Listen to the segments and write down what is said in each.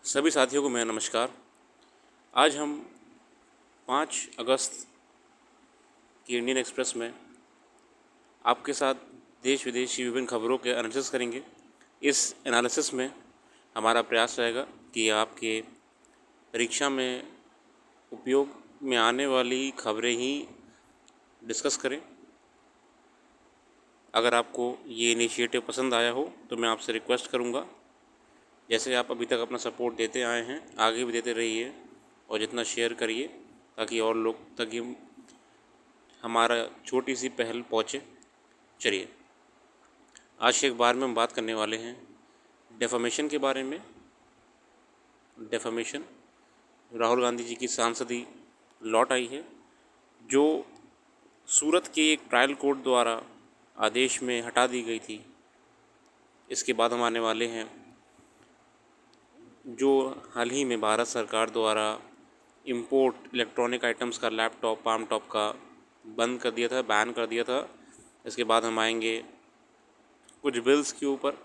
सभी साथियों को मेरा नमस्कार। आज हम 5 अगस्त की इंडियन एक्सप्रेस में आपके साथ देश विदेश की विभिन्न खबरों के एनालिसिस करेंगे। इस एनालिसिस में हमारा प्रयास रहेगा कि आपके परीक्षा में उपयोग में आने वाली खबरें ही डिस्कस करें। अगर आपको ये इनिशिएटिव पसंद आया हो तो मैं आपसे रिक्वेस्ट करूँगा, जैसे आप अभी तक अपना सपोर्ट देते आए हैं आगे भी देते रहिए और जितना शेयर करिए ताकि और लोग तक ये हमारा छोटी सी पहल पहुँचे। चलिए, आज एक बार में हम बात करने वाले हैं डेफामेशन के बारे में। डेफामेशन, राहुल गांधी जी की सांसदी लौट आई है, जो सूरत के एक ट्रायल कोर्ट द्वारा आदेश में हटा दी गई थी। इसके बाद हम आने वाले हैं जो हाल ही में भारत सरकार द्वारा इंपोर्ट इलेक्ट्रॉनिक आइटम्स का लैपटॉप, पाम टॉप का बंद कर दिया था, बैन कर दिया था। इसके बाद हम आएंगे कुछ बिल्स के ऊपर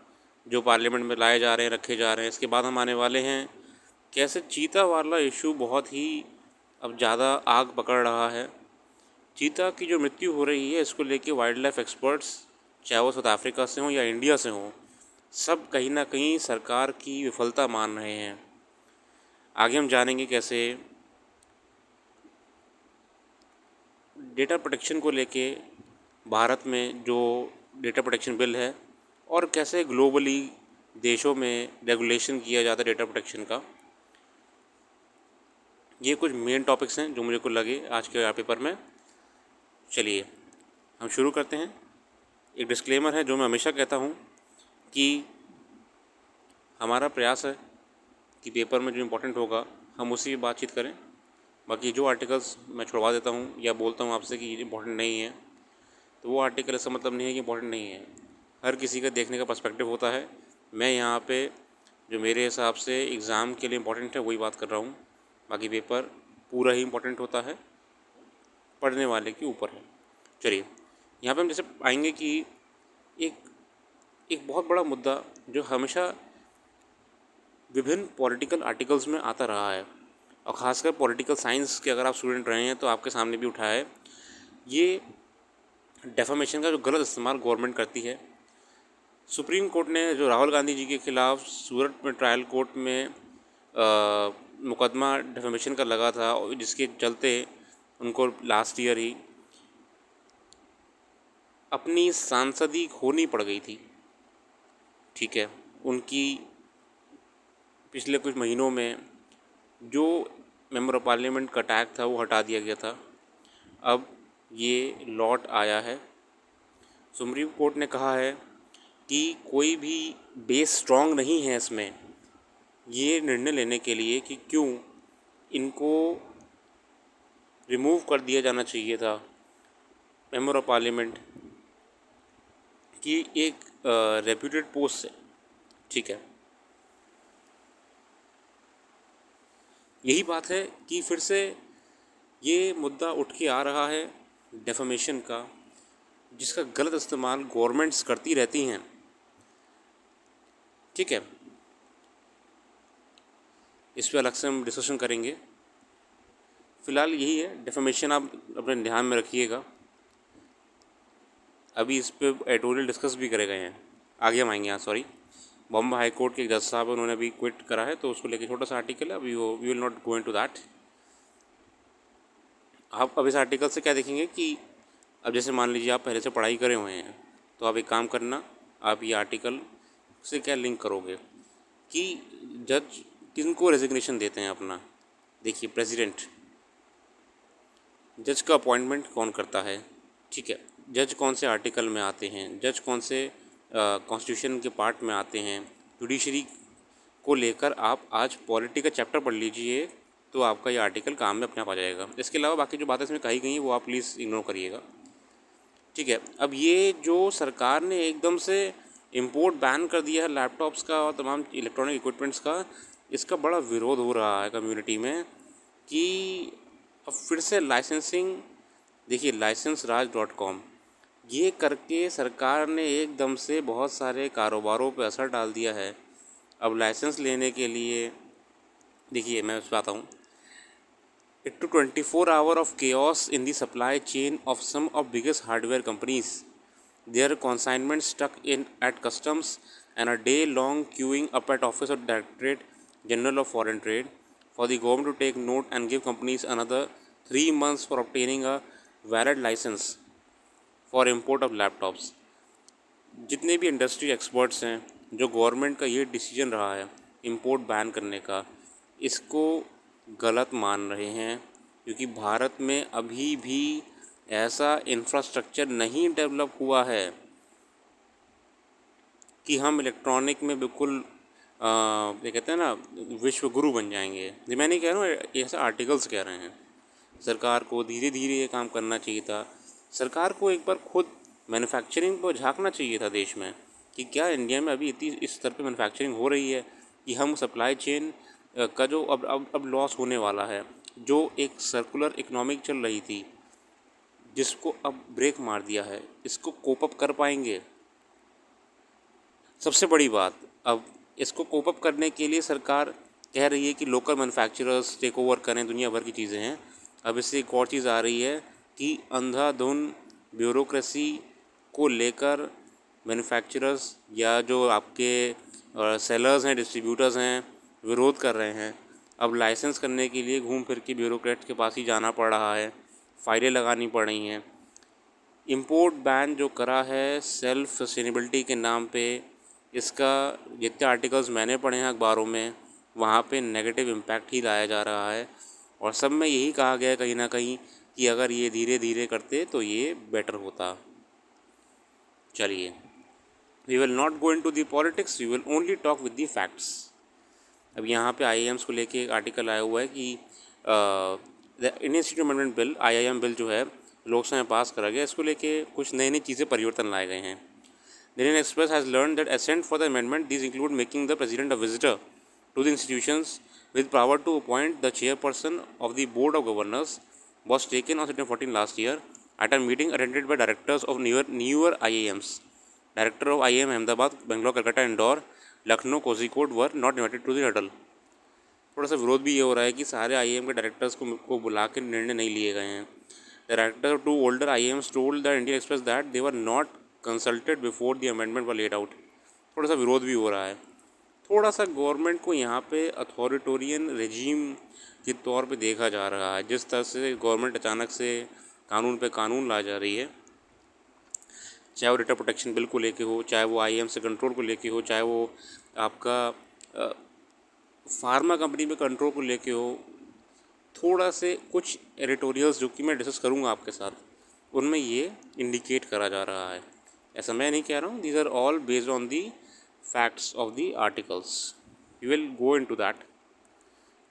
जो पार्लियामेंट में लाए जा रहे हैं, रखे जा रहे हैं। इसके बाद हम आने वाले हैं कैसे चीता वाला इशू बहुत ही अब ज़्यादा आग पकड़ रहा है। चीता की जो मृत्यु हो रही है, इसको लेके वाइल्ड लाइफ एक्सपर्ट्स, चाहे वो साउथ अफ्रीका से हों या इंडिया से हों, सब कहीं ना कहीं सरकार की विफलता मान रहे हैं। आगे हम जानेंगे कैसे डेटा प्रोटेक्शन को लेके भारत में जो डेटा प्रोटेक्शन बिल है और कैसे ग्लोबली देशों में रेगुलेशन किया जाता है डेटा प्रोटेक्शन का। ये कुछ मेन टॉपिक्स हैं जो मुझे को लगे आज के पेपर में। चलिए हम शुरू करते हैं। एक डिस्क्लेमर है जो मैं हमेशा कहता हूँ कि हमारा प्रयास है कि पेपर में जो इम्पोर्टेंट होगा हम उसी की बातचीत करें। बाकी जो आर्टिकल्स मैं छुड़वा देता हूँ या बोलता हूँ आपसे कि ये इम्पोर्टेंट नहीं है, तो वो आर्टिकल इसका मतलब नहीं है कि इम्पोर्टेंट नहीं है। हर किसी का देखने का पर्सपेक्टिव होता है। मैं यहाँ पे जो मेरे हिसाब से एग्ज़ाम के लिए इम्पोर्टेंट है वही बात कर रहा हूँ। बाकी पेपर पूरा ही इम्पोर्टेंट होता है, पढ़ने वाले के ऊपर है। चलिए, यहाँ पे हम जैसे आएंगे कि एक एक बहुत बड़ा मुद्दा जो हमेशा विभिन्न पॉलिटिकल आर्टिकल्स में आता रहा है और ख़ासकर पॉलिटिकल साइंस के अगर आप स्टूडेंट रहे हैं तो आपके सामने भी उठाया है, ये डेफामेशन का जो गलत इस्तेमाल गवर्नमेंट करती है। सुप्रीम कोर्ट ने जो राहुल गांधी जी के ख़िलाफ़ सूरत में ट्रायल कोर्ट में मुकदमा डेफामेशन का लगा था और जिसके चलते उनको लास्ट ईयर ही अपनी सांसदी खोनी पड़ गई थी। ठीक है, उनकी पिछले कुछ महीनों में जो मेंबर ऑफ पार्लियामेंट का टैग था वो हटा दिया गया था। अब ये लौट आया है। सुप्रीम कोर्ट ने कहा है कि कोई भी बेस स्ट्रॉन्ग नहीं है इसमें ये निर्णय लेने के लिए कि क्यों इनको रिमूव कर दिया जाना चाहिए था मेंबर ऑफ पार्लियामेंट की एक रेप्यूटेड पोस्ट से। ठीक है, यही बात है कि फिर से ये मुद्दा उठ के आ रहा है डेफामेशन का, जिसका गलत इस्तेमाल गवर्नमेंट्स करती रहती हैं। ठीक है, इस पर अलग से हम डिस्कशन करेंगे। फ़िलहाल यही है, डेफामेशन आप अपने ध्यान में रखिएगा। अभी इस पर एडिटोरियल डिस्कस भी करे गए हैं, आगे हम आएंगे। यहाँ सॉरी, बॉम्बे हाई कोर्ट के एक जज साहब उन्होंने अभी क्विट करा है, तो उसको लेकर छोटा सा आर्टिकल है। अभी वो we will not go into that. आप अब इस आर्टिकल से क्या देखेंगे कि अब जैसे मान लीजिए आप पहले से पढ़ाई करे हुए हैं, तो आप एक काम करना, आप ये आर्टिकल से क्या लिंक करोगे कि जज किनको रेजिग्नेशन देते हैं अपना। देखिए, प्रेसिडेंट, जज का अपॉइंटमेंट कौन करता है। ठीक है, जज कौन से आर्टिकल में आते हैं, जज कौन से कॉन्स्टिट्यूशन के पार्ट में आते हैं। जुडिशरी को लेकर आप आज पॉलिटी का चैप्टर पढ़ लीजिए तो आपका ये आर्टिकल काम में अपने आप आ जाएगा। इसके अलावा बाकी जो बातें इसमें कही गई हैं वो आप प्लीज़ इग्नोर करिएगा। ठीक है, अब ये जो सरकार ने एकदम से इंपोर्ट बैन कर दिया है लैपटॉप्स का और तमाम इलेक्ट्रॉनिक इक्विपमेंट्स का, इसका बड़ा विरोध हो रहा है कम्युनिटी में कि अब फिर से लाइसेंसिंग। देखिए, licenseRaj.com ये करके सरकार ने एकदम से बहुत सारे कारोबारों पर असर डाल दिया है। अब लाइसेंस लेने के लिए देखिए मैं बताता हूँ, it took 24 hours of chaos in the supply chain of some of biggest hardware companies. Their consignments stuck in at customs and a day-long queuing up at Office of Directorate General of Foreign Trade for the government to take note and give companies another 3 months for obtaining a valid license for import of laptops. जितने भी industry experts हैं, जो government का ये decision रहा है import ban करने का, इसको गलत मान रहे हैं, क्योंकि भारत में अभी भी ऐसा इंफ्रास्ट्रक्चर नहीं डेवलप हुआ है कि हम इलेक्ट्रॉनिक में बिल्कुल ये कहते हैं ना विश्व गुरु बन जाएंगे। ये मैं नहीं कह रहा हूँ, ये ऐसा आर्टिकल्स कह रहे हैं। सरकार को धीरे धीरे ये काम करना चाहिए था। सरकार को एक बार खुद मैन्युफैक्चरिंग पर झांकना चाहिए था देश में, कि क्या इंडिया में अभी इतनी इस स्तर पे मैन्युफैक्चरिंग हो रही है कि हम सप्लाई चेन का जो अब लॉस होने वाला है, जो एक सर्कुलर इकोनॉमिक चल रही थी जिसको अब ब्रेक मार दिया है, इसको कोप अप कर पाएंगे? सबसे बड़ी बात, अब इसको कोप अप करने के लिए सरकार कह रही है कि लोकल मैन्युफैक्चरर्स टेक ओवर करें, दुनिया भर की चीज़ें हैं। अब इससे एक और चीज़ आ रही है कि अंधाधुन ब्यूरोक्रेसी को लेकर मैन्युफैक्चरर्स या जो आपके सेलर्स हैं, डिस्ट्रीब्यूटर्स हैं, विरोध कर रहे हैं। अब लाइसेंस करने के लिए घूम फिर के ब्यूरोक्रेट के पास ही जाना पड़ रहा है, फ़ाइलें लगानी पड़ रही हैं। इंपोर्ट बैन जो करा है सेल्फ सस्टेनेबिलिटी के नाम पे, इसका जितने आर्टिकल्स मैंने पढ़े हैं अखबारों में, वहाँ पे नेगेटिव इम्पैक्ट ही लाया जा रहा है। और सब में यही कहा गया है कहीं ना कहीं कि अगर ये धीरे धीरे करते तो ये बेटर होता। चलिए, we will not go into the politics, we will only talk with the facts. अब यहाँ पे IIMs को लेके एक आर्टिकल आया हुआ है कि the Indian institute amendment bill, IIM bill जो है लोकसभा में पास करा गया, इसको लेके कुछ नई नई चीज़ें परिवर्तन लाए गए हैं। The Indian Express has learned that assent for the amendment. These include making the president a visitor to the institutions with power to appoint the chairperson of the board of governors was taken on September 14 last year at a meeting attended by directors of newer IIMs. Director of IIM Ahmedabad, Bangalore, Calcutta, Indore, Lucknow, Kozhikode were not invited to the huddle. थोड़ा सा विरोध भी ये हो रहा है कि सारे IIM के डायरेक्टर्स को बुला के निर्णय नहीं लिए गए हैं। Director to older IIMs told the Indian Express that they were not consulted before the amendment व लेड आउट। थोड़ा सा विरोध भी हो रहा है। थोड़ा सा गवर्नमेंट को यहाँ पे अथॉरिटेरियन रेजीम के तौर पे देखा जा रहा है। जिस तरह से गवर्नमेंट अचानक से कानून पे कानून ला जा रही है, चाहे वो डेटा प्रोटेक्शन बिल को लेके हो, चाहे वो IIM से कंट्रोल को लेके हो, चाहे वो आपका फार्मा कंपनी में कंट्रोल को लेके हो, थोड़ा से कुछ एडिटोरियल्स जो कि मैं डिस्कस करूँगा आपके साथ, उनमें ये इंडिकेट करा जा रहा है। ऐसा मैं नहीं कह रहा हूँ, these are all based on the facts of the articles. We will go into that.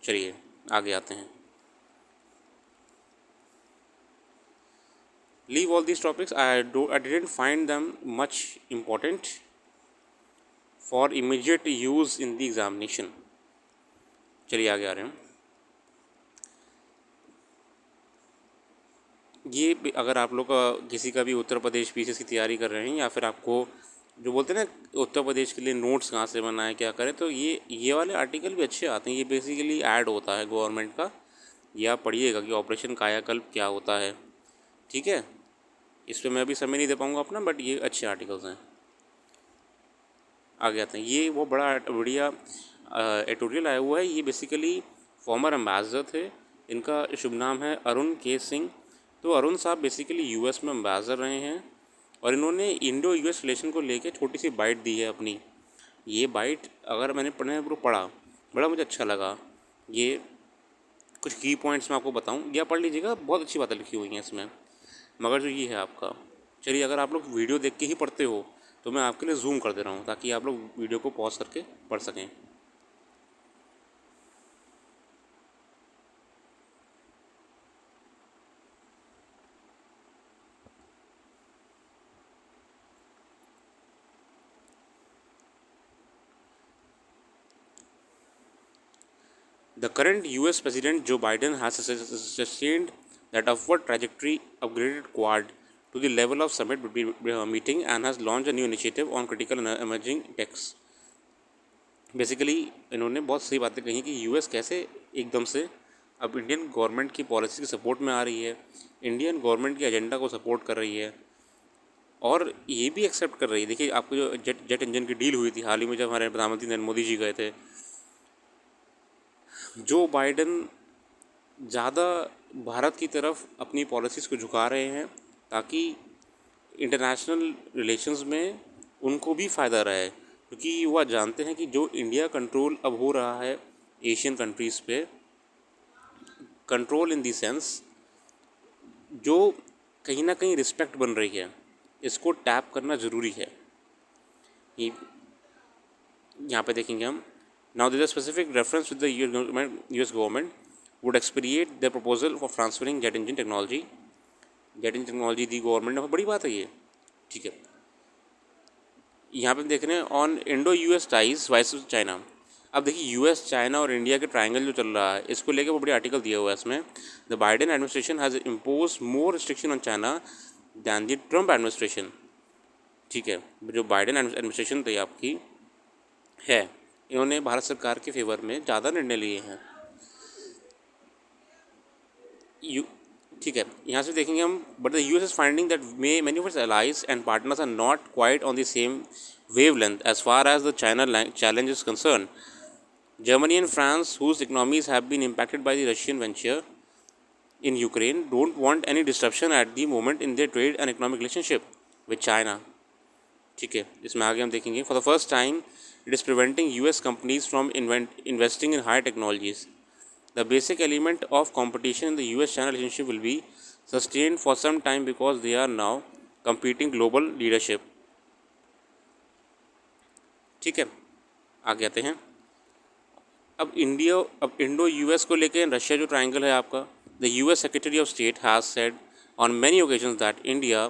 चलिए आगे आते हैं। Leave all these topics, I didn't find them much important for immediate use in the examination. चलिए आगे आ रहे हैं। ये अगर आप लोग किसी का भी उत्तर प्रदेश PCS की तैयारी कर रहे हैं, या फिर आपको जो बोलते हैं ना उत्तर प्रदेश के लिए नोट्स कहाँ से बनाएं, क्या करें, तो ये वाले आर्टिकल भी अच्छे आते हैं। ये बेसिकली ऐड होता है गवर्नमेंट का। ये आप पढ़िएगा कि ऑपरेशन कायाकल्प क्या होता है, ठीक है। इस पर मैं अभी समय नहीं दे पाऊँगा अपना, बट ये अच्छे आर्टिकल्स हैं। आगे आते हैं। ये वो बढ़िया एडिटोरियल आया हुआ है। ये बेसिकली फॉर्मर एम्बेसडर थे, इनका शुभ नाम है अरुण के सिंह। तो अरुण साहब बेसिकली US में एम्बेसडर रहे हैं, और इन्होंने इंडो US रिलेशन को लेके छोटी सी बाइट दी है अपनी। ये बाइट अगर मैंने पढ़ा, बड़ा मुझे अच्छा लगा। ये कुछ की पॉइंट्स मैं आपको बताऊं, या पढ़ लीजिएगा, बहुत अच्छी बातें लिखी हुई हैं इसमें। मगर जो ये है आपका, चलिए अगर आप लोग वीडियो देख के ही पढ़ते हो तो मैं आपके लिए जूम कर दे रहा हूँ ताकि आप लोग वीडियो को पॉज करके पढ़ सकें। The current US President Joe Biden has sustained that upward trajectory, upgraded Quad to the level of summit meeting, and has launched a new initiative on critical and emerging techs. Basically इन्होंने बहुत सही बातें कही कि US कैसे एकदम से अब इंडियन गवर्नमेंट की पॉलिसी के सपोर्ट में आ रही है, इंडियन गवर्नमेंट के एजेंडा को सपोर्ट कर रही है और ये भी एक्सेप्ट कर रही है। देखिए आपको जो जेट इंजन की डील हुई थी हाल ही में, जब हमारे प्रधानमंत्री नरेंद्र मोदी जी गए थे, जो बाइडन ज़्यादा भारत की तरफ अपनी पॉलिसीज़ को झुका रहे हैं ताकि इंटरनेशनल रिलेशंस में उनको भी फ़ायदा रहे, क्योंकि वह जानते हैं कि जो इंडिया कंट्रोल अब हो रहा है एशियन कंट्रीज़ पे, कंट्रोल इन दी सेंस जो कहीं ना कहीं रिस्पेक्ट बन रही है, इसको टैप करना ज़रूरी है। यहाँ पे देखेंगे हम, now there specific reference with the US government would expedite the proposal for transferring jet engine technology. Jet engine technology दी गवर्नमेंट ने, बड़ी बात है ये, ठीक है। यहाँ पे देख रहे हैं on Indo US ties vice China. अब देखिए यूएस चाइना और इंडिया के ट्रायंगल जो चल रहा है, इसको लेकर वो बड़ी आर्टिकल दिया हुआ है इसमें। The Biden administration has impose more restriction on China than the Trump administration. ठीक है, जो बाइडेन एडमिनिस्ट्रेशन थी आपकी है, इन्होंने भारत सरकार के फेवर में ज़्यादा निर्णय लिए हैं। ठीक है, यहाँ से देखेंगे हम, but the US is finding that many of its allies and partners are not quite on the same wavelength as far as the China challenge is concerned. Germany and France, whose economies have been impacted by the Russian venture in Ukraine, don't want any disruption at the moment in their trade and economic relationship with China. ठीक है, इसमें आगे हम देखेंगे, for the first time it is preventing US companies from investing in high technologies. The basic element of competition in the US-China relationship will be sustained for some time because they are now competing global leadership. ठीक है, आगे आते हैं। अब Indo US को लेके Russia जो triangle है आपका, the US secretary of state has said on many occasions that India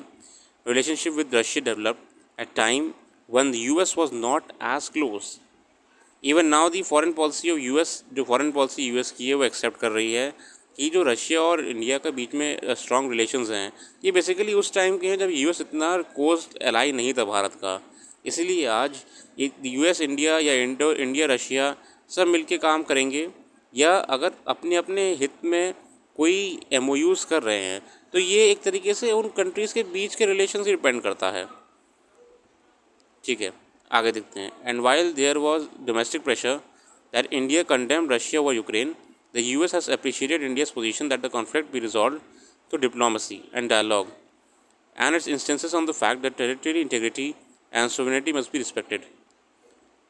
relationship with Russia developed at time when the US was not as close. Even now the foreign policy of US, जो foreign policy US की है वो accept कर रही है कि जो Russia और इंडिया के बीच में स्ट्रॉन्ग रिलेशंस हैं, ये बेसिकली उस टाइम के हैं जब यूएस इतना क्लोज एलाई नहीं था भारत का। इसीलिए आज ये यूएस इंडिया या इंडिया रशिया सब मिलके काम करेंगे, या अगर अपने अपने हित में कोई एमओयूज़ कर रहे हैं तो ये एक तरीके से उन कंट्रीज़ के बीच के रिलेशन से डिपेंड करता है। ठीक है, आगे देखते हैं। And while there was domestic pressure that India condemned Russia व Ukraine, the US has appreciated India's position that the conflict be resolve through diplomacy and dialogue and its instances on the fact that territorial integrity and sovereignty must be respected.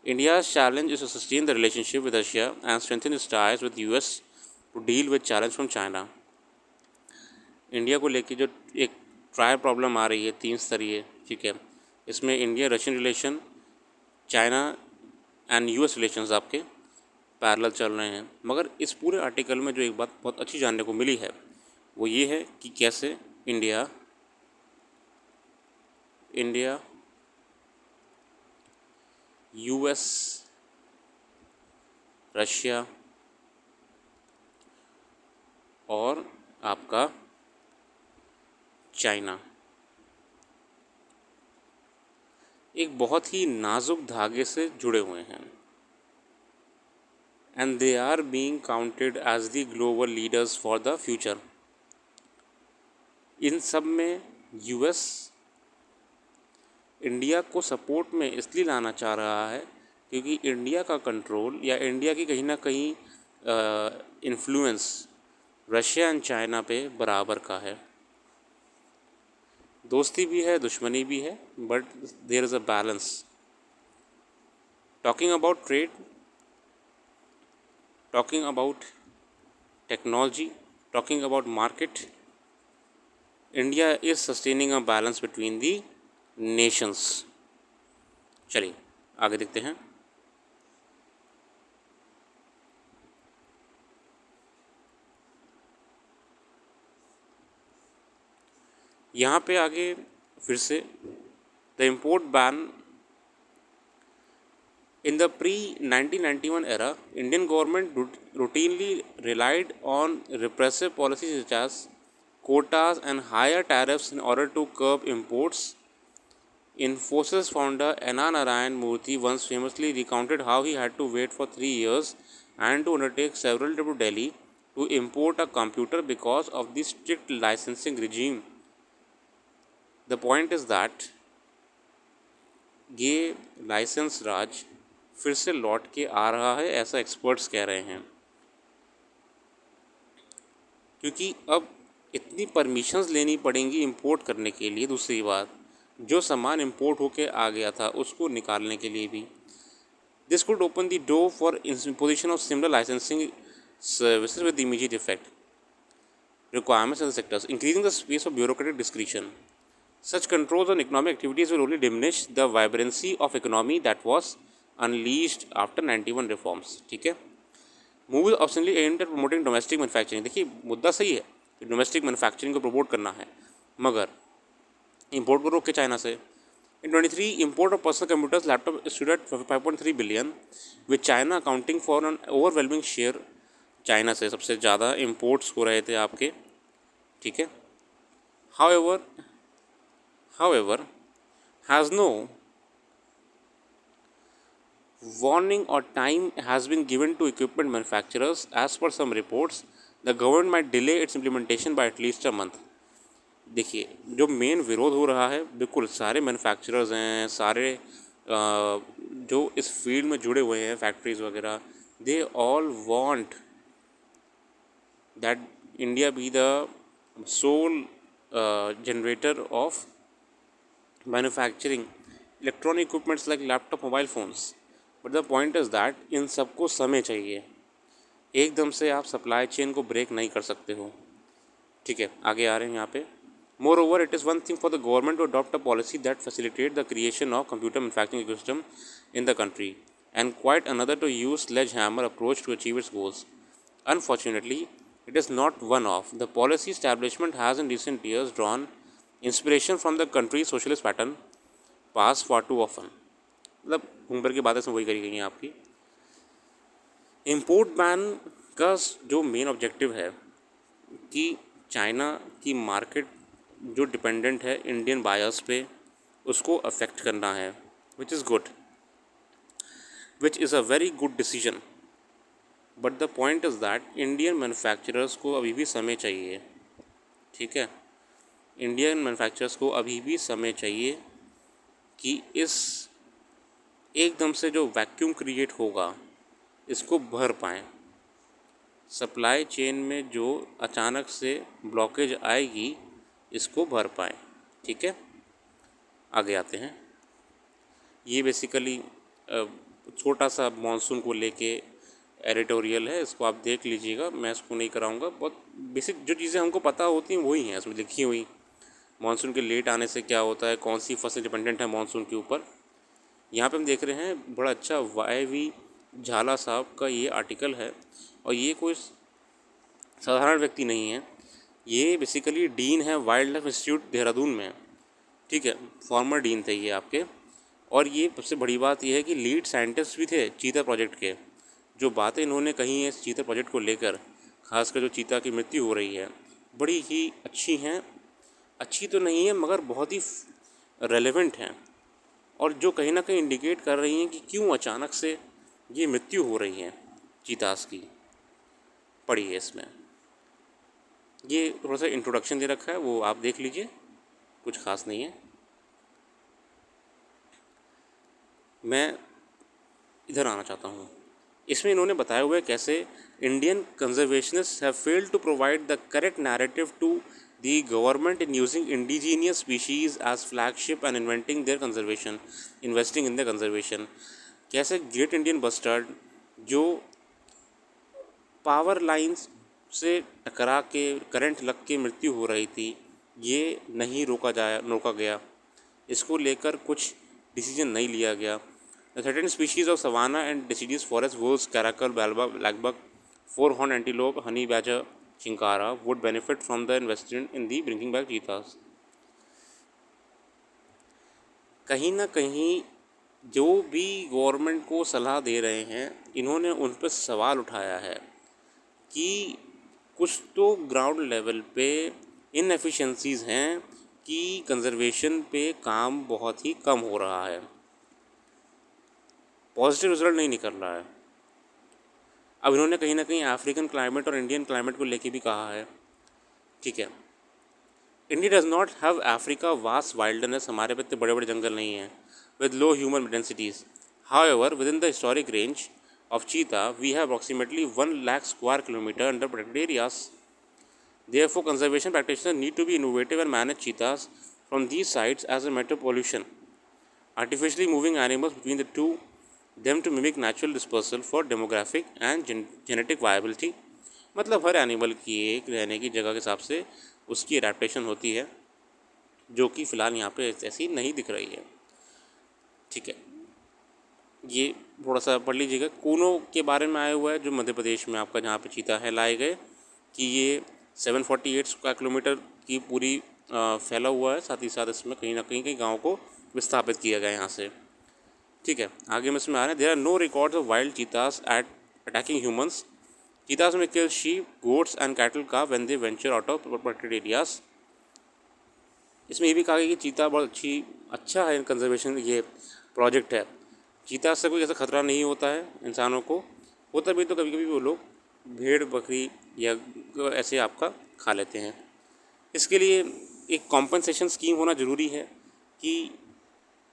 India's challenge is to sustain the relationship with Russia and strengthen its ties with the US to deal with challenge from China. India को लेके जो एक trial problem आ रही है 3 स्तरीय, ठीक है, इसमें India Russian relation, China and US relations आपके पैरेलल चल रहे हैं। मगर इस पूरे आर्टिकल में जो एक बात बहुत अच्छी जानने को मिली है वो ये है कि कैसे इंडिया यूएस, रशिया और आपका चाइना एक बहुत ही नाजुक धागे से जुड़े हुए हैं, and they are being counted as the global leaders for the future. इन सब में यूएस इंडिया को सपोर्ट में इसलिए लाना चाह रहा है क्योंकि इंडिया का कंट्रोल या इंडिया की कहीं ना कहीं इन्फ्लुएंस रशिया एंड चाइना पे बराबर का है। दोस्ती भी है, दुश्मनी भी है, but there is a balance. Talking about trade, talking about technology, talking about market, India is sustaining a balance between the nations. चलिए आगे देखते हैं। यहाँ पे आगे फिर से the import ban in the pre 1991 era, Indian government routinely relied on repressive policies such as quotas and higher tariffs in order to curb imports. Infosys founder N.R. Narayan Murthy once famously recounted how he had to wait for 3 years and to undertake several trips to Delhi to import a computer because of the strict licensing regime. The point is that ये licence राज फिर से लौट के आ रहा है, ऐसा experts कह रहे हैं, क्योंकि अब इतनी परमिशंस लेनी पड़ेंगी इंपोर्ट करने के लिए। दूसरी बात, जो सामान इंपोर्ट होके आ गया था उसको निकालने के लिए भी। This could open the door for imposition of similar licensing services with immediate effect requirements in the sectors, increasing the space of bureaucratic discretion. Such controls on economic activities will only diminish the vibrancy of economy that was unleashed after 91 reforms. ठीक है, move optionally aimed at promoting domestic manufacturing. देखिए मुद्दा सही है कि domestic manufacturing को promote करना है, मगर इंपोर्ट को रोक के चाइना से। In 23, import of personal computers, laptop stood at 5.3 billion, with China accounting for an overwhelming share. China से सबसे ज़्यादा इंपोर्ट्स हो रहे थे आपके, ठीक है। However, has no warning or time has been given to equipment manufacturers. As per some reports, the government might delay its implementation by at least a month. देखिए जो मेन विरोध हो रहा है, बिल्कुल सारे मैन्युफैक्चरर्स हैं, सारे जो इस फील्ड में जुड़े हुए हैं, फैक्ट्रीज वगैरह, they all want that India be the sole generator of manufacturing electronic equipments like laptop, mobile phones. But the point is that इन सबको समय चाहिए, एकदम से आप सप्लाई चेन को ब्रेक नहीं कर सकते हो, ठीक है। आगे आ रहे हैं यहाँ पे। Moreover, it is one thing for the government to adopt a policy that facilitates the creation of computer manufacturing ecosystem in the country, and quite another to use sledgehammer approach to achieve its goals. Unfortunately, it is not one-off. The policy establishment has in recent years drawn inspiration from the country's socialist pattern, passed far too often. मतलब घूम फिर की बातें सब वही करी गई हैं आपकी। इम्पोर्ट बैन का जो मेन ऑब्जेक्टिव है कि चाइना की मार्केट जो डिपेंडेंट है इंडियन बायर्स पे, उसको अफेक्ट करना है, which is a very good decision. But the point is that Indian manufacturers को अभी भी समय चाहिए, ठीक है। इंडियन मैन्युफैक्चरर्स को अभी भी समय चाहिए कि इस एकदम से जो वैक्यूम क्रिएट होगा इसको भर पाएँ। सप्लाई चेन में जो अचानक से ब्लॉकेज आएगी इसको भर पाएँ, ठीक है। आगे आते हैं। ये बेसिकली छोटा सा मॉनसून को लेके एडिटोरियल है, इसको आप देख लीजिएगा, मैं इसको नहीं कराऊंगा। बहुत बेसिक जो चीज़ें हमको पता होती हैं वही हैं इसमें लिखी हुई। मॉनसून के लेट आने से क्या होता है, कौन सी फसल डिपेंडेंट है मॉनसून के ऊपर। यहाँ पे हम देख रहे हैं बड़ा अच्छा YV झाला साहब का ये आर्टिकल है, और ये कोई साधारण व्यक्ति नहीं है, ये बेसिकली डीन है वाइल्ड लाइफ इंस्टीट्यूट देहरादून में, ठीक है। फॉर्मर डीन थे ये आपके। और ये सबसे बड़ी बात ये है कि लीड साइंटिस्ट भी थे चीता प्रोजेक्ट के। जो बातें इन्होंने कही हैं इस चीता प्रोजेक्ट को लेकर, खासकर जो चीता की मृत्यु हो रही है, बड़ी ही अच्छी हैं। अच्छी तो नहीं है मगर बहुत ही रेलेवेंट हैं, और जो कहीं ना कहीं इंडिकेट कर रही हैं कि क्यों अचानक से ये मृत्यु हो रही है चीतास की। पढ़िए इसमें, ये थोड़ा सा इंट्रोडक्शन दे रखा है, वो आप देख लीजिए, कुछ ख़ास नहीं है। मैं इधर आना चाहता हूँ। इसमें इन्होंने बताया हुआ है कैसे Indian conservationist have failed to provide the correct narrative to the government in using indigenous species as flagship and inventing investing in the conservation. कैसे ग्रेट इंडियन बस्टर्ड जो पावर लाइन्स से टकरा के करंट लग के मृत्यु हो रही थी, ये नहीं रोका गया, इसको लेकर कुछ डिसीजन नहीं लिया गया। The thirteen species of savanna and deciduous forest wolves, caracal, blackbuck, four horn antelope, honey badger, chinkara would benefit from the investment in the bringing back cheetahs. कहीं ना कहीं जो भी गवर्नमेंट को सलाह दे रहे हैं, इन्होंने उन पर सवाल उठाया है कि कुछ तो ग्राउंड लेवल पे इनएफिशिएंसीज़ हैं कि कंजर्वेशन पे काम बहुत ही कम हो रहा है, पॉजिटिव रिजल्ट नहीं निकल रहा है। अब इन्होंने कहीं ना कहीं अफ्रीकन क्लाइमेट और इंडियन क्लाइमेट को लेके भी कहा है, ठीक है। India does not have Africa vast wildness, हमारे पे इतने बड़े बड़े जंगल नहीं हैं with low human densities. However with in the historic range of cheetah, we have approximately 1 lakh square kilometer under protected areas. Therefore, conservation practitioners need to be innovative and manage cheetahs from these sites as a matter of pollution, artificially moving animals between the two them to mimic natural dispersal for demographic and genetic viability. मतलब हर animal की एक रहने की जगह के हिसाब से उसकी एडेप्टेशन होती है, जो कि फ़िलहाल यहाँ पे ऐसी नहीं दिख रही है, ठीक है। ये थोड़ा सा पढ़ लीजिएगा। कूनो के बारे में आया हुआ है, जो मध्य प्रदेश में आपका जहाँ पे चीता है लाए गए, कि ये 748 स्क्वायर किलोमीटर की पूरी फैला हुआ है। साथ ही साथ इसमें कहीं ना कहीं गाँव को विस्थापित किया गया यहाँ से, ठीक है। आगे में इसमें आ रहे हैं, there are no records of wild cheetahs at attacking humans. Cheetahs में kill sheep, goats and cattle का when they venture out of protected areas. इसमें ये भी कहा गया कि चीता बहुत अच्छा है कंजर्वेशन ये प्रोजेक्ट है। चीता से कोई ऐसा खतरा नहीं होता है इंसानों को, होता भी तो कभी कभी वो लोग भेड़ बकरी या ऐसे आपका खा लेते हैं। इसके लिए एक कॉम्पनसेशन स्कीम होना ज़रूरी है कि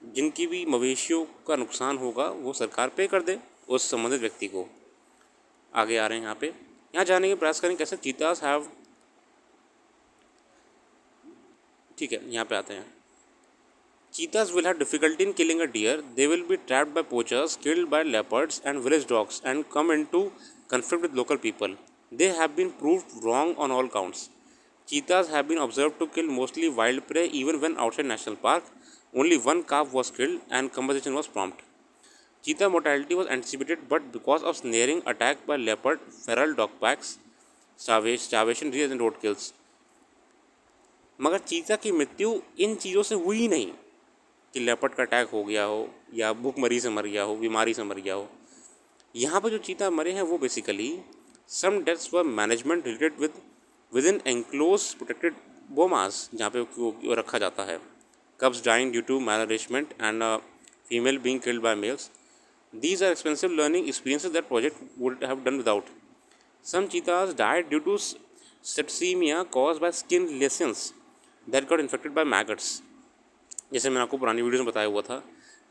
जिनकी भी मवेशियों का नुकसान होगा वो सरकार पे कर दे उस संबंधित व्यक्ति को। आगे आ रहे हैं यहाँ जाने के प्रयास करें कैसे चीतास हैव, ठीक है। यहाँ पे आते हैं, cheetahs will have difficulty in killing a deer. They will be trapped by poachers, killed by leopards and village dogs, and come into conflict with local people. They have been proved wrong on all counts. Cheetahs have been observed to kill mostly wild prey even when outside national park. Only one calf was killed and compensation was prompt. Cheetah mortality was anticipated, but because of snaring, attack by leopard, feral dog packs, starvation, disease and roadkills. मगर चीता की मृत्यु इन चीज़ों से हुई ही नहीं कि leopard का अटैक हो गया हो या भूखमरी से मर गया हो, बीमारी से मर गया हो। यहाँ पर जो चीता मरे हैं वो basically some deaths were management related within enclose protected bomas, जहाँ पे वो रखा जाता है। Cubs dying due to malnourishment and female being killed by males. These are expensive learning experiences that project would have done without. Some cheetahs died due to septicaemia cause by skin lesions that got infected by maggots. जैसे मैंने आपको पुरानी video में बताया हुआ था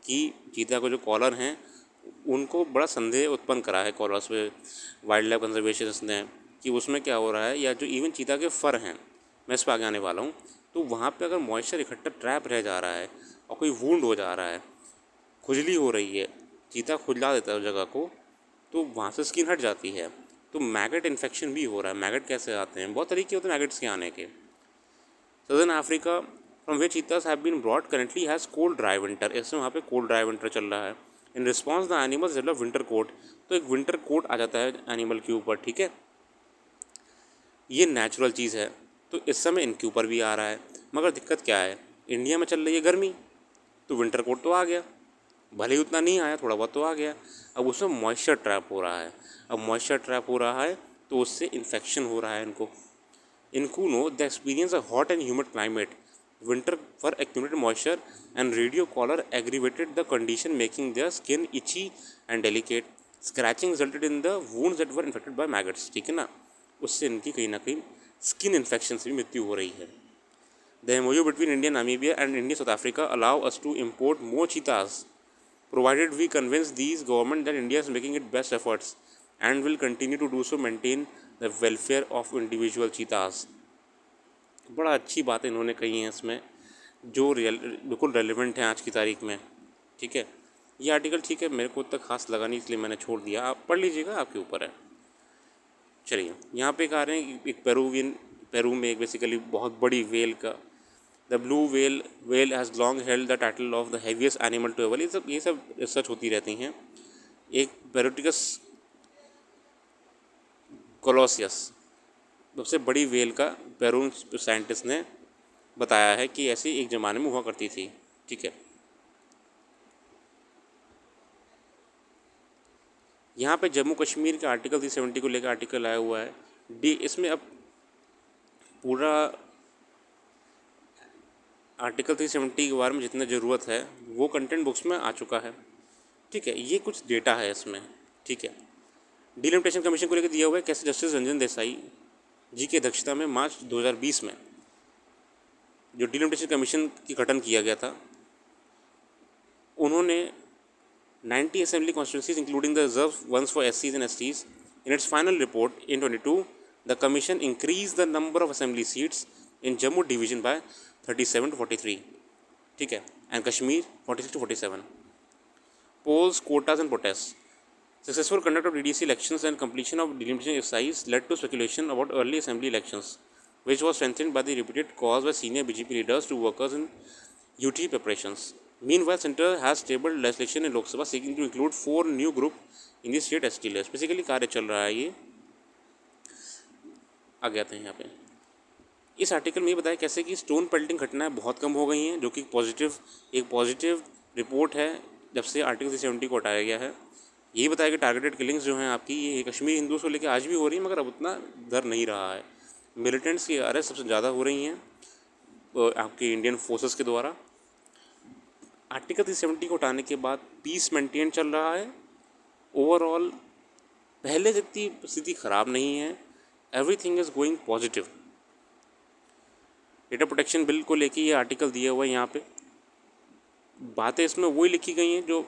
कि चीता को जो कॉलर हैं उनको बड़ा संदेह उत्पन्न करा है कॉलर्स पे वाइल्ड लाइफ कंजर्वेशनिस्ट ने, कि उसमें क्या हो रहा है, या जो इवन चीता के फर हैं, मैं इस पर आगे आने वाला हूँ, तो वहाँ पे अगर मॉइस्चर इकट्ठा ट्रैप रह जा रहा है और कोई वूंड हो जा रहा है, खुजली हो रही है, चीता खुजला देता है उस जगह को, तो वहाँ से स्किन हट जाती है, तो मैगट इन्फेक्शन भी हो रहा है। मैगट कैसे आते हैं, बहुत तरीके होते हैं मैगट्स के आने के। Southern Africa from which cheetahs have been brought currently has cold dry winter. इसमें वहाँ पे कोल्ड ड्राई विंटर चल रहा है। In response the animals develop winter coat, तो एक विंटर कोट आ जाता है एनिमल के ऊपर, ठीक है। ये नेचुरल चीज़ है, तो इस समय इनके ऊपर भी आ रहा है। मगर दिक्कत क्या है, इंडिया में चल रही है गर्मी, तो विंटर कोट तो आ गया, भले ही उतना नहीं आया, थोड़ा बहुत तो आ गया। अब उसमें मॉइस्चर ट्रैप हो रहा है, अब मॉइस्चर ट्रैप हो रहा है तो उससे इन्फेक्शन हो रहा है इनको। In Kuno, the experience of hot and humid climate, winter for accumulated moisture and radio collar aggravated the condition, making their skin itchy and delicate. Scratching resulted in the wounds that were infected by maggots, ठीक है ना, उससे इनकी कहीं ना कहीं skin infection से भी मृत्यु हो रही है। The MOU between India, Namibia and India, South Africa allow us to import more cheetahs, provided we convince these government that India is making its best efforts and will continue to do so, maintain the welfare of individual चीतास। बड़ा अच्छी बात इन्होंने कही हैं इसमें, जो बिल्कुल relevant हैं आज की तारीख में, ठीक है। ये आर्टिकल ठीक है, मेरे को उतना खास लगा नहीं, इसलिए मैंने छोड़ दिया। आप पढ़ लीजिएगा, आपके ऊपर है। चलिए यहाँ पे कह रहे हैं एक पेरू में एक बेसिकली बहुत बड़ी वेल का, the blue whale has long held the title of the heaviest animal to ever. ये सब रिसर्च होती रहती हैं। एक पेरोटिकस कोलोसियस सबसे बड़ी वेल का पेरून साइंटिस्ट ने बताया है कि ऐसी एक ज़माने में हुआ करती थी, ठीक है। यहाँ पे जम्मू कश्मीर के आर्टिकल 370 को लेकर आर्टिकल आया हुआ है डी। इसमें अब पूरा आर्टिकल 370 के बारे में जितना ज़रूरत है वो कंटेंट बुक्स में आ चुका है, ठीक है। ये कुछ डेटा है इसमें, ठीक है। डिलिमिटेशन कमीशन को लेकर दिया हुआ है कैसे जस्टिस रंजन देसाई जी की अध्यक्षता में मार्च 2020 में जो डिलिमिटेशन कमीशन की गठन किया गया था, उन्होंने 90 assembly constituencies including the reserved ones for SCs and STs. In its final report in 22, the commission increased the number of assembly seats in Jammu division by 37 to 43, ठीक है, and Kashmir 46 to 47. Polls, quotas and protests. Successful conduct of DDC elections and completion of delimitation exercise led to speculation about early assembly elections, which was strengthened by the repeated calls by senior BJP leaders to workers in UT preparations. Meanwhile, Centre has tabled legislation in Lok Sabha seeking to include 4 new group in the state ST list. Basically कार्य चल रहा है ये, आगे आते हैं यहाँ पे। इस आर्टिकल में ये बताया कैसे कि स्टोन पेल्टिंग घटनाएं बहुत कम हो गई हैं, जो कि एक पॉजिटिव रिपोर्ट है जब से आर्टिकल 370 को हटाया गया है। यही बताया कि टारगेटेड किलिंग्स जो हैं आपकी, ये कश्मीर हिंदुओं को लेकर आज भी हो रही है, मगर अब उतना डर नहीं रहा है। मिलिटेंट्स की अरेस्ट सबसे ज़्यादा हो रही हैं आपके इंडियन फोर्सेस के द्वारा। आर्टिकल 370 को हटाने के बाद पीस मेंटेन चल रहा है। ओवरऑल पहले जितनी स्थिति ख़राब नहीं है, everything is going positive. Data protection bill को लेके ये आर्टिकल दिया हुआ है यहाँ पे। बातें इसमें वही लिखी गई हैं जो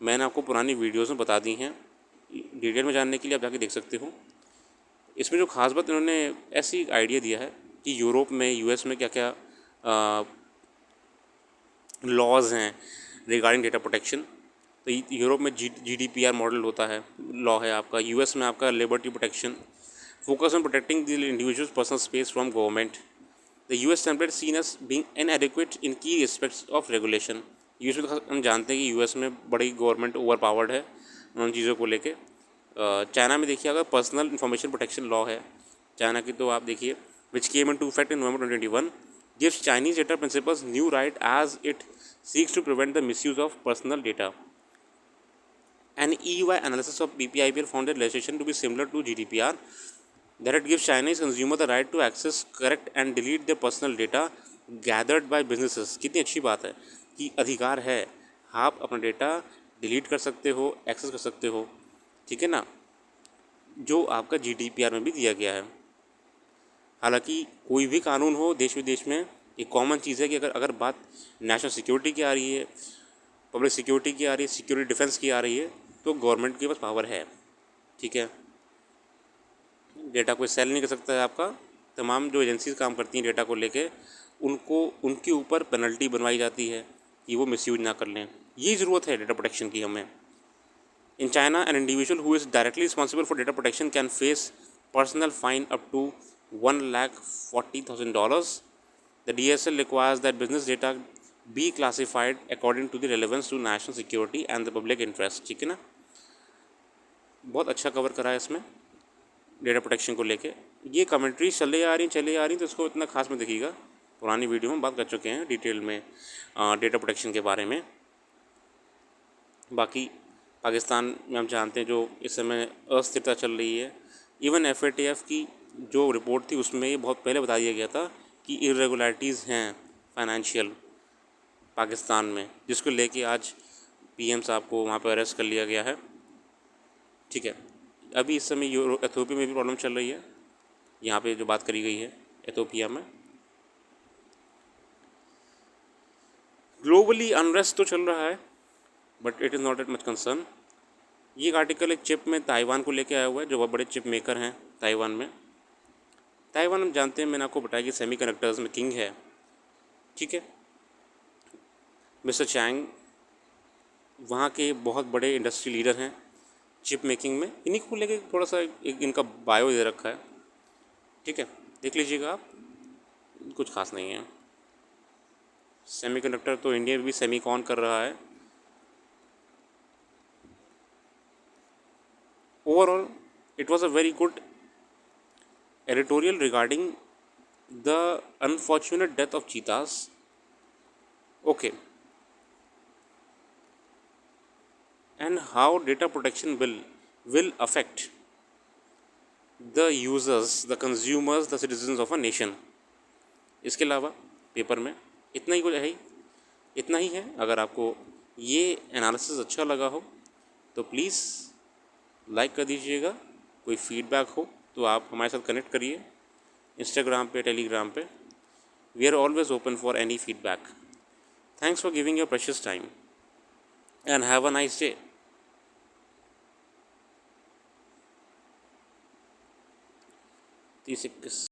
मैंने आपको पुरानी वीडियोस में बता दी हैं। डिटेल में जानने के लिए आप जाके देख सकते हो। इसमें जो खास बात इन्होंने ऐसी आइडिया दिया है कि यूरोप में, यूएस में क्या क्या लॉज हैं रिगार्डिंग डेटा प्रोटेक्शन। तो यूरोप में GDPR मॉडल होता है, लॉ है आपका। यूएस में आपका liberty protection, focus on protecting the individual personal space from government. The US template seen as being inadequate in key aspects of regulation. US में हम जानते हैं कि यूएस में बड़ी गवर्नमेंट ओवर पावर्ड है उन चीज़ों को लेके। चाइना में देखिए, अगर पर्सनल इंफॉर्मेशन प्रोटेक्शन लॉ है चाइना की, तो आप देखिए which came into effect in November 2021 gives Chinese data principles new right as it seeks to prevent the misuse of personal data. An EY analysis of BPIPL found that legislation to be similar to GDPR, that it gives Chinese consumer the right to access, correct and delete their personal data gathered by businesses. कितनी अच्छी बात है कि अधिकार है, आप अपना data delete कर सकते हो, एक्सेस कर सकते हो, ठीक है ना, जो आपका GDPR में भी दिया गया है। हालांकि कोई भी कानून हो देश विदेश में, एक कॉमन चीज़ है कि अगर बात नेशनल सिक्योरिटी की आ रही है, पब्लिक सिक्योरिटी की आ रही है, सिक्योरिटी डिफेंस की आ रही है, तो गवर्नमेंट के पास पावर है, ठीक है। डेटा कोई सेल नहीं कर सकता है आपका। तमाम जो एजेंसीज काम करती हैं डेटा को लेके, उनके ऊपर पेनल्टी बनवाई जाती है कि वो मिसयूज ना कर लें। ये ज़रूरत है डेटा प्रोटेक्शन की हमें। In China an individual who is directly responsible for data protection can face personal fine up to $140,000. The DSL requires that business data be classified according to the relevance to national security and the public interest, ठीक है ना। बहुत अच्छा cover करा है इसमें data protection को लेके। ये कमेंट्री चले आ रही तो इसको इतना खास में देखिएगा। पुरानी वीडियो में बात कर चुके हैं डिटेल में डेटा प्रोटेक्शन के बारे में। बाकी पाकिस्तान में हम जानते हैं जो इस समय अस्थिरता चल रही है। इवन FATF की जो रिपोर्ट थी उसमें ये बहुत पहले बता दिया गया था कि इरेगुलरिटीज़ हैं फाइनेंशियल पाकिस्तान में, जिसको लेके आज PM साहब को वहाँ पर अरेस्ट कर लिया गया है, ठीक है। अभी इस समय एथियोपिया में भी प्रॉब्लम चल रही है, यहाँ पे जो बात करी गई है एथियोपिया में। ग्लोबली अनरेस्ट तो चल रहा है, but it is not at much concern. ये आर्टिकल एक चिप में ताइवान को लेके आया हुआ है, जो बहुत बड़े चिप मेकर हैं ताइवान में। ताइवान हम जानते हैं, मैंने आपको बताया कि सेमीकंडक्टर्स में किंग है, ठीक है। मिस्टर चैंग वहाँ के बहुत बड़े इंडस्ट्री लीडर हैं चिप मेकिंग में। इन्हीं को लेके थोड़ा सा एक इनका बायो दे रखा है, ठीक है, देख लीजिएगा आप, कुछ खास नहीं है। सेमीकंडक्टर तो इंडिया में भी सेमीकॉन कर रहा है। Overall it was a very good editorial regarding the unfortunate death of cheetahs. Okay, and how data protection will affect the users, the consumers, the citizens of a nation. इसके अलावा paper में इतना ही है। अगर आपको ये एनालिसिस अच्छा लगा हो तो प्लीज़ लाइक कर दीजिएगा कोई फीडबैक हो तो आप हमारे साथ कनेक्ट करिए इंस्टाग्राम पे, टेलीग्राम पे. We are always open for any feedback. Thanks for giving your precious time and have a nice day.